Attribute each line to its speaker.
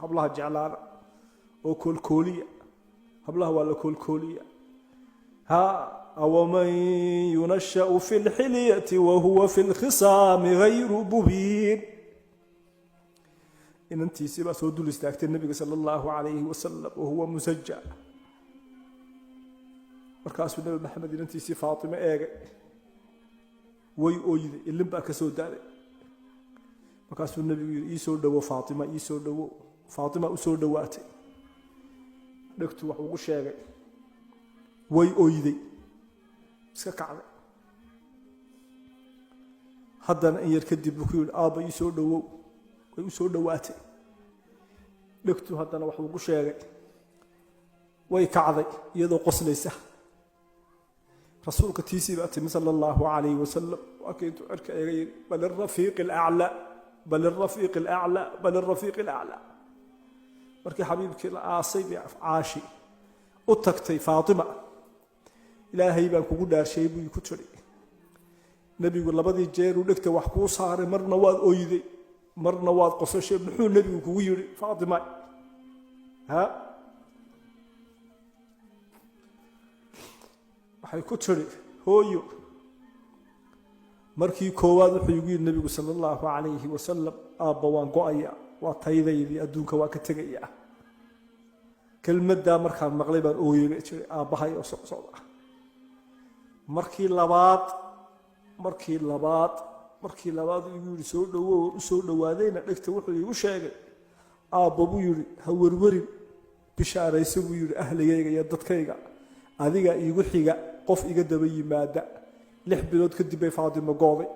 Speaker 1: hablaha jeclaana oo koolkooliya hablaha waa la koolkooliya ha awaman yunashau fi lxilyati wahuwa fi lkhisaami gayru mubiin inantiisii baa soo dul istaagtay nabiga sala allahu calayhi wasalam wahuwa musaja markaasuu nabi maxamed inantiisii faatime eegay way oyday ilin baa ka soo daalay markaasuu nabigu yidhi ii soo dhowo faatima ii soo dhowo faatima u soo dhowaatay dhegtu wax ugu sheegay way oyday iska kacday haddana in yar kadib buu ku yidhi aabba ii soo dhowow way u soo dhowaatay dhegtu haddana wax ugu sheegay way kacday iyadoo qoslaysa rasuulka tiisii baa timi sala allahu calayhi wasalam waa kayntuu cirka eega yidhi bal irafiiqi alaclaa bal irafiiqi alaclaa bal irafiiqi alaclaa markii xabiibkii la aasay bay caashi u tagtay faatima ilaahay baan kugu dhaarshay buu ku tiri nebigu labadii jeeruu dhegta wax kuu saaray marna waad oyday marna waad qosashay muxuu nebigu kugu yidhi faatima ha waxay ku tiri hooyo markii koowaad wuxuu igu yidhi nebigu sala allahu calayhi wasalam aabba waan go-ayaa waa taydaydii adduunka waa ka tegayaa kelmaddaa markaan maqlay baan ooyega jiray aabbahay oo socda markii labaad igu yidhi soo dhowow u soo dhowaadayna dhegta wuxuu iigu sheegay aabba buu yidhi ha werwerin bishaarayso buu yidhi ahligayga iyo dadkayga adiga iigu xiga qof iga daba yimaada 6 bilood kadib bay faatimo gooday